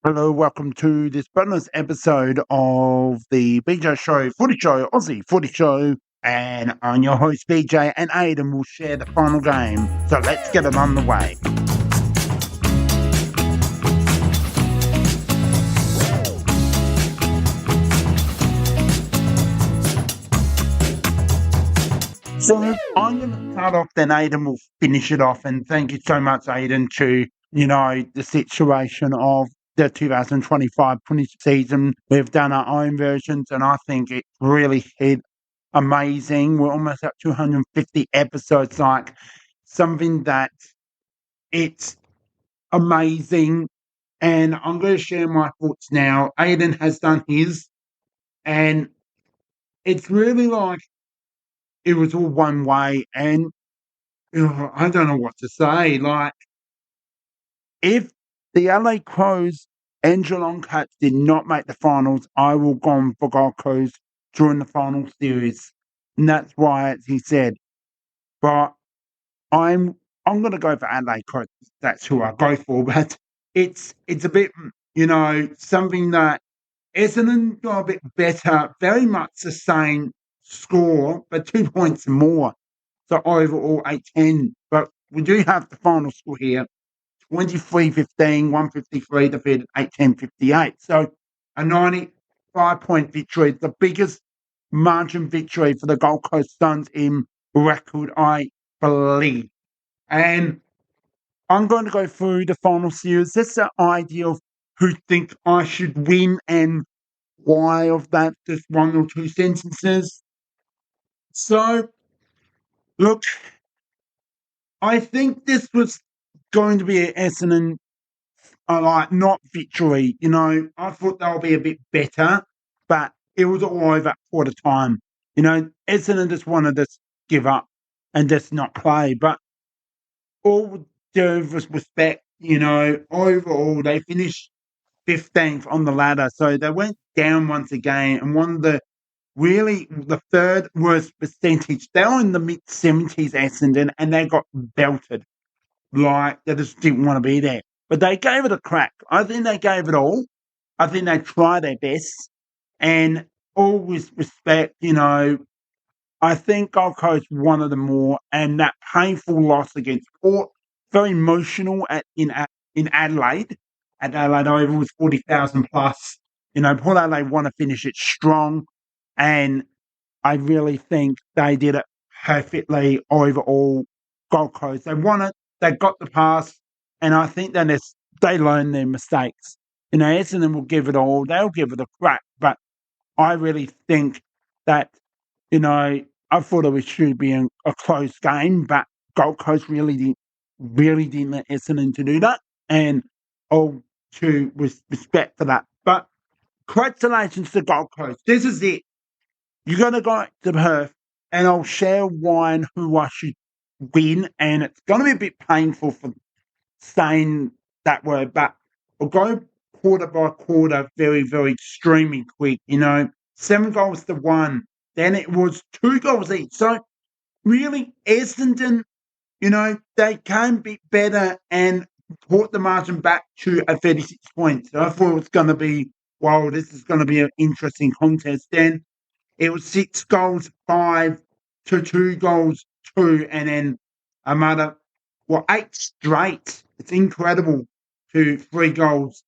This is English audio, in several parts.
Hello, welcome to this bonus episode of the BJ Show, Footy Show, Aussie Footy Show. And I'm your host, BJ and Aiden will share the final game. So let's get it on the way. So I'm going to start off, then Aiden will finish it off. And thank you so much, Aiden, to, the situation of the 2025-20 season. We've done our own versions, and I think it really hit amazing. We're almost at 250 episodes, like something that it's amazing. And I'm going to share my thoughts now. Aiden has done his, and it's really like it was all one way. And I don't know what to say. Like, if the LA Crows and Geelong Cats did not make the finals, I will go on for Gold Coast during the final series. And that's why, as he said. But I'm going to go for Adelaide Crows. That's who I go for. But it's a bit, something that Essendon got a bit better, very much the same score, but 2 points more. So overall 8-10. But we do have the final score here. 23-15, 153 defeated 8-10-58. So a 95-point victory, the biggest margin victory for the Gold Coast Suns in record, I believe. And I'm going to go through the final series. That's the idea of who think I should win and why of that, just one or two sentences. So, look, I think this was going to be an Essendon not victory. I thought they'll be a bit better, but it was all over quarter time. Essendon just wanted to give up and just not play. But all due respect, overall they finished 15th on the ladder. So they went down once again and won the third worst percentage. They were in the mid-70s, Essendon, and they got belted. Like, they just didn't want to be there. But they gave it a crack. I think they gave it all. I think they tried their best. And all with respect, I think Gold Coast wanted them more. And that painful loss against Port, very emotional in Adelaide. At Adelaide Oval was 40,000 plus. Port Adelaide want to finish it strong. And I really think they did it perfectly overall. Gold Coast, they won it. They got the pass, and I think that they learned their mistakes. Essendon will give it all. They'll give it a crack, but I really think that, I thought it should be a close game, but Gold Coast really didn't let Essendon to do that, and all to respect for that. But congratulations to Gold Coast. This is it. You're going to go to Perth, and I'll share why and who I should win, and it's going to be a bit painful for saying that word, but I'll go quarter by quarter, very, very extremely quick. 7 goals to 1. Then it was 2 goals each. So really, Essendon, they came a bit better and brought the margin back to a 36 points. So I thought it was going to be, this is going to be an interesting contest. Then it was 6 goals, 5 to 2 goals, 2, and then another, 8 straight. It's incredible to 3 goals,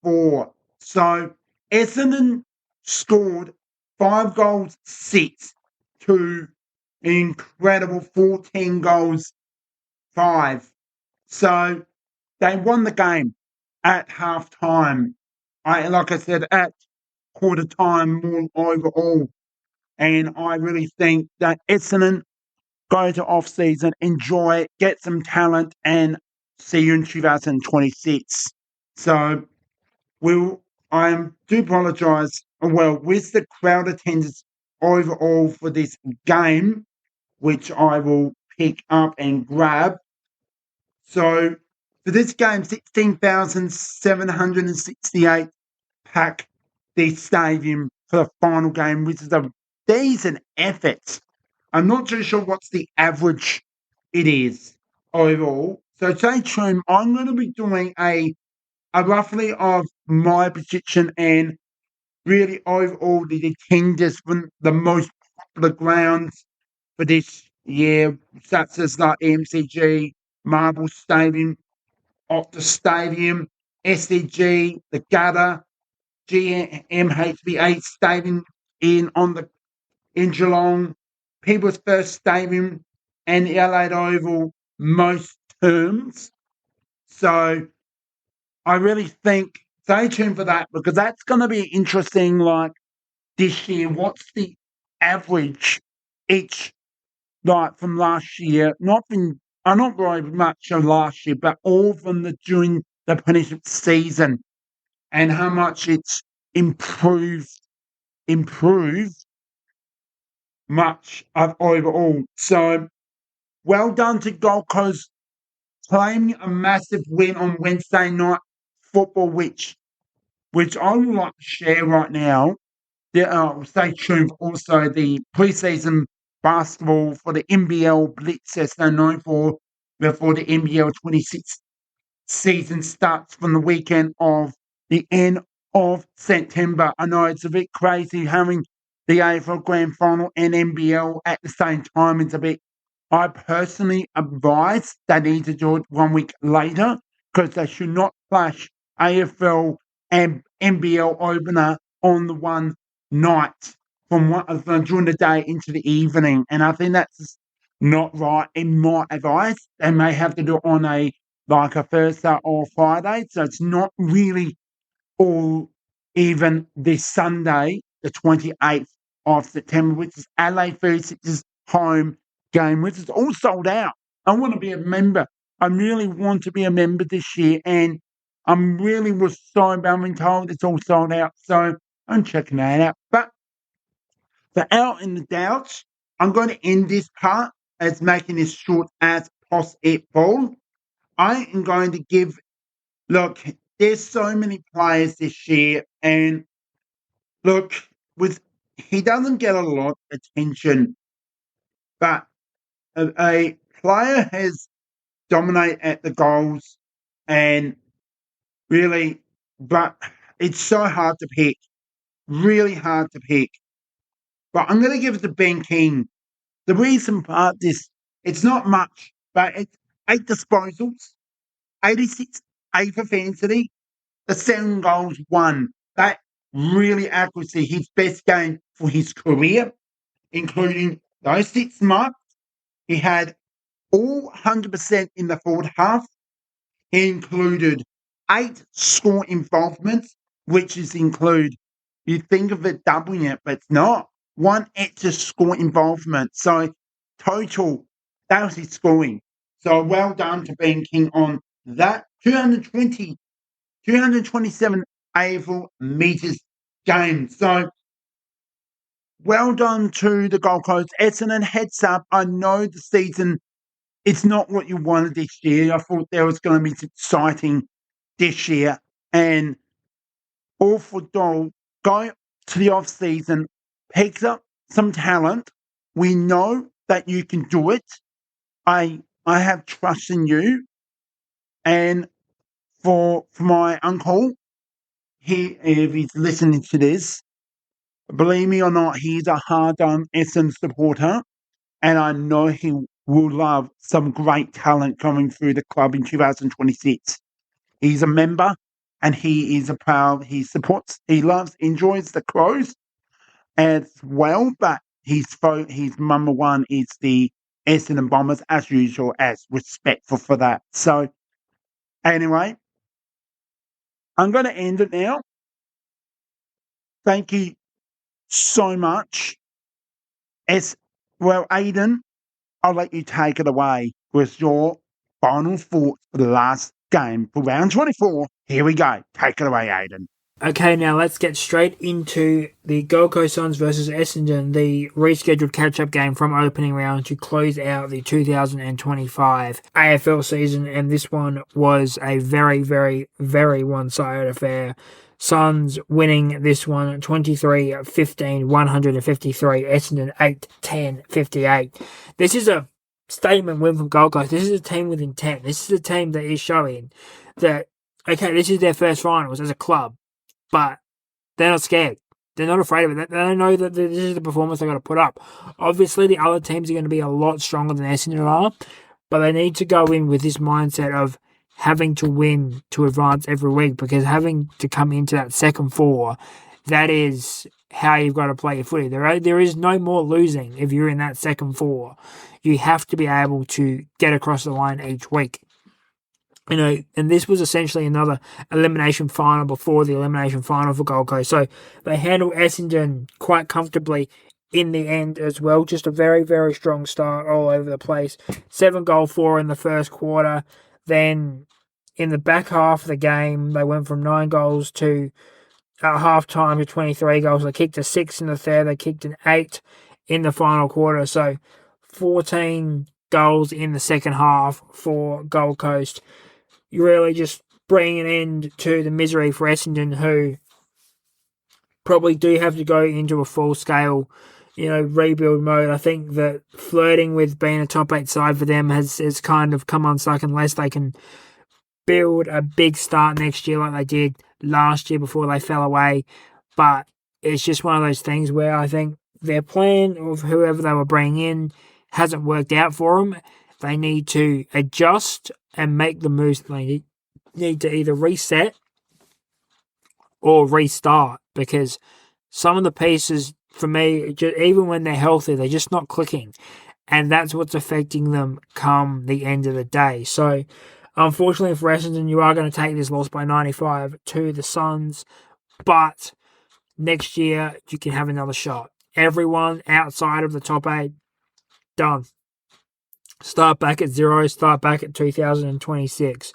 4. So Essendon scored 5 goals, 6 to incredible 14 goals, 5. So they won the game at half time. Like I said, at quarter time, more overall. And I really think that Essendon go to off season, enjoy, get some talent, and see you in 2026. So I do apologise. Well, with the crowd attendance overall for this game, which I will pick up and grab. So for this game, 16,768 pack the stadium for the final game, which is a decent effort. I'm not too sure what's the average it is overall. So stay tuned. I'm going to be doing a roughly of my prediction and really overall the contenders from the most popular grounds for this year, such as like MCG, Marble Stadium, Optus Stadium, SCG, the Gutter, GMHBA Stadium in Geelong, People's First Stadium, and the Adelaide Oval most terms. So I really think stay tuned for that because that's going to be interesting. Like this year, what's the average each like from last year? Not very much of last year, but all from during the apprenticeship season and how much it's improved much of overall. So well done to Gold Coast claiming a massive win on Wednesday night football, which I would like to share right now. Stay tuned for also the preseason basketball for the MBL Blitz, as they're known for, before the MBL 26 season starts from the weekend of the end of September. I know it's a bit crazy having the AFL Grand Final and MBL at the same time. It's a bit. I personally advise they need to do it 1 week later because they should not clash AFL and MBL opener on the one night during the day into the evening. And I think that's not right in my advice. They may have to do it on a Thursday or Friday. So it's not really all even this Sunday, the 28th of September, which is Adelaide 36's home game, which is all sold out. I want to be a member. I really want to be a member this year, and I'm really was so been told it's all sold out. So I'm checking that out. But for out in the doubts, I'm going to end this part as making this short as possible. I am going to give, look, there's so many players this year, and look, he doesn't get a lot of attention, but a player has dominated at the goals, and really, but it's so hard to pick, really hard to pick. But I'm going to give it to Ben King. The reason part this, it's not much, but it's 8 disposals, 86 A for fantasy, the 7 goals, 1. That really accuracy, his best game for his career, including those 6 marks. He had all 100% in the forward half. He included 8 score involvements, which include, you think of it doubling it, but it's not. 1 extra score involvement. So total, that was his scoring. So well done to Ben King on that. 227 AFL meters game. So well done to the Gold Coast. Essendon, heads up. I know the season, it's not what you wanted this year. I thought there was going to be exciting this year. And all for Dole, go to the off season, pick up some talent. We know that you can do it. I have trust in you. And for my uncle, if he's listening to this, believe me or not, he's a hard-done Essendon supporter, and I know he will love some great talent coming through the club in 2026. He's a member, and he is he supports, he loves, enjoys the Crows as well, but his number one is the Essendon Bombers, as usual, as respectful for that. So, anyway, I'm going to end it now. Thank you so much. Aiden, I'll let you take it away with your final thoughts for the last game for round 24. Here we go. Take it away, Aiden. Okay, now let's get straight into the Gold Coast Suns versus Essendon, the rescheduled catch-up game from opening round to close out the 2025 AFL season, and this one was a very, very, very one-sided affair. Suns winning this one 23-15, 153, Essendon 8-10, 58. This is a statement win from Gold Coast. This is a team with intent. This is a team that is showing that okay, this is their first finals as a club, but they're not scared. They're not afraid of it. They know that this is the performance they've got to put up. Obviously, the other teams are going to be a lot stronger than Essendon are, but they need to go in with this mindset of having to win to advance every week, because having to come into that second four, that is how you've got to play your footy. There is no more losing if you're in that second four. You have to be able to get across the line each week. And this was essentially another elimination final before the elimination final for Gold Coast. So they handled Essendon quite comfortably in the end as well. Just a very, very strong start all over the place. 7-4 in the first quarter. Then in the back half of the game, they went from 9 goals to at half time to 23 goals. They kicked a 6 in the third. They kicked an 8 in the final quarter. So 14 goals in the second half for Gold Coast. You really just bring an end to the misery for Essendon, who probably do have to go into a full-scale, rebuild mode. I think that flirting with being a top 8 side for them has kind of come unstuck unless they can build a big start next year like they did last year before they fell away. But it's just one of those things where I think their plan of whoever they were bringing in hasn't worked out for them. They need to adjust and make the moves they need to either reset or restart, because some of the pieces, for me, even when they're healthy, they're just not clicking. And that's what's affecting them come the end of the day. So, unfortunately for Essendon, you are going to take this loss by 95 to the Suns. But next year, you can have another shot. Everyone outside of the top 8, done. Start back at 0, start back at 2026.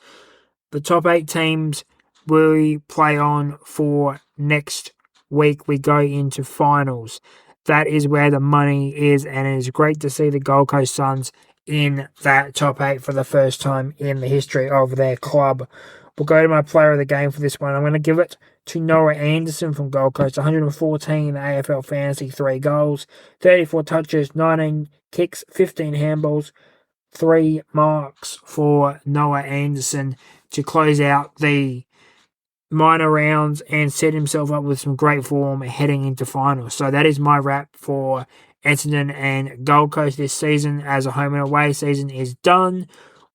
The top 8 teams we play on for next week. We go into finals. That is where the money is, and it is great to see the Gold Coast Suns in that top 8 for the first time in the history of their club. We'll go to my player of the game for this one. I'm going to give it to Noah Anderson from Gold Coast. 114 in the AFL Fantasy, 3 goals, 34 touches, 19 kicks, 15 handballs, 3 marks for Noah Anderson to close out the minor rounds and set himself up with some great form heading into finals. So that is my wrap for Essendon and Gold Coast this season, as a home and away season is done.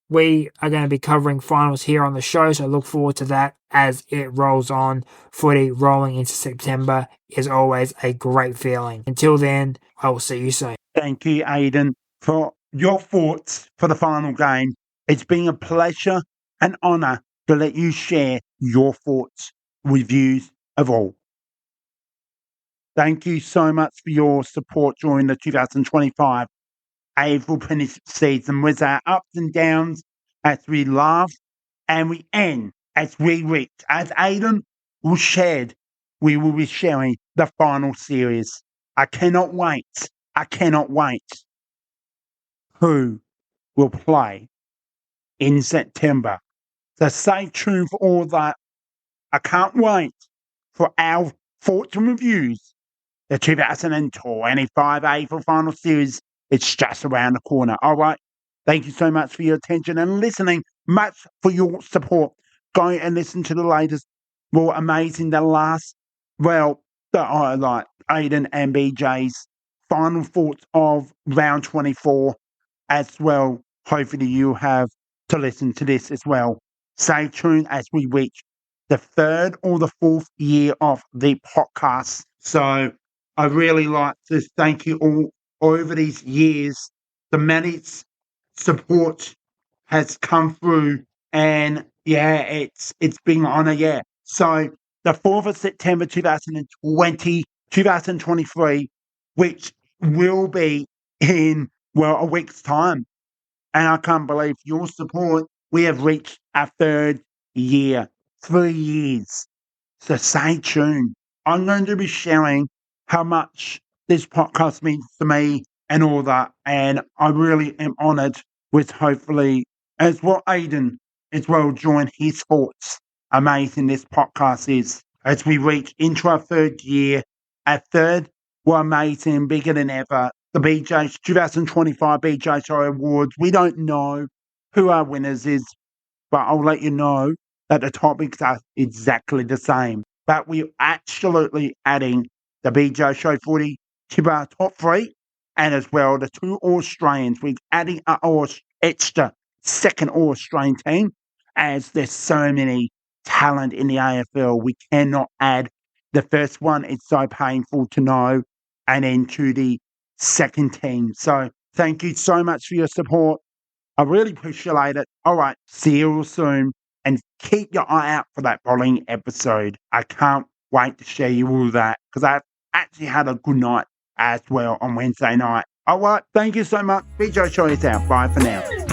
We are going to be covering finals here on the show, so look forward to that as it rolls on. Footy rolling into September is always a great feeling. Until then, I will see you soon. Thank you, Aiden, for your thoughts for the final game. It's been a pleasure and honour to let you share your thoughts, reviews of all. Thank you so much for your support during the 2025 AFL Preseason, with our ups and downs as we laugh and we end as we reach. As Aiden will shared, we will be sharing the final series. I cannot wait. I cannot wait. Who will play in September? So stay tuned for all that. I can't wait for our thoughts and reviews. The 2025 AFL Final Series, it's just around the corner. All right. Thank you so much for your attention and listening. Much for your support. Go and listen to the latest, more amazing, the last, well, the highlight, Aiden and BJ's final thoughts of round 24 as well. Hopefully you have to listen to this as well. Stay tuned as we reach the 3rd or the 4th year of the podcast. So I really like to thank you all over these years. The many support has come through, and yeah, it's been an honour, yeah. So the 4th of September 2023, which will be in, well, a week's time. And I can't believe your support. We have reached our 3rd year, 3 years. So stay tuned. I'm going to be sharing how much this podcast means to me and all that. And I really am honoured with, hopefully, as well, Aiden as well join his thoughts. Amazing this podcast is. As we reach into our 3rd year, our 3rd were amazing, bigger than ever. The BJ's 2025 BJ's Awards. We don't know who our winners is, but I'll let you know that the topics are exactly the same. But we're absolutely adding the BJ Show footy to our top 3, and as well the 2 Australians. We're adding our extra second Australian team, as there's so many talent in the AFL. We cannot add the first one. It's so painful to know, and then to the second team. So thank you so much for your support. I really appreciate it. All right, see you all soon, and keep your eye out for that bowling episode. I can't wait to share you all that, because I've actually had a good night as well on Wednesday night. All right, thank you so much. BJ Show is out. Bye for now.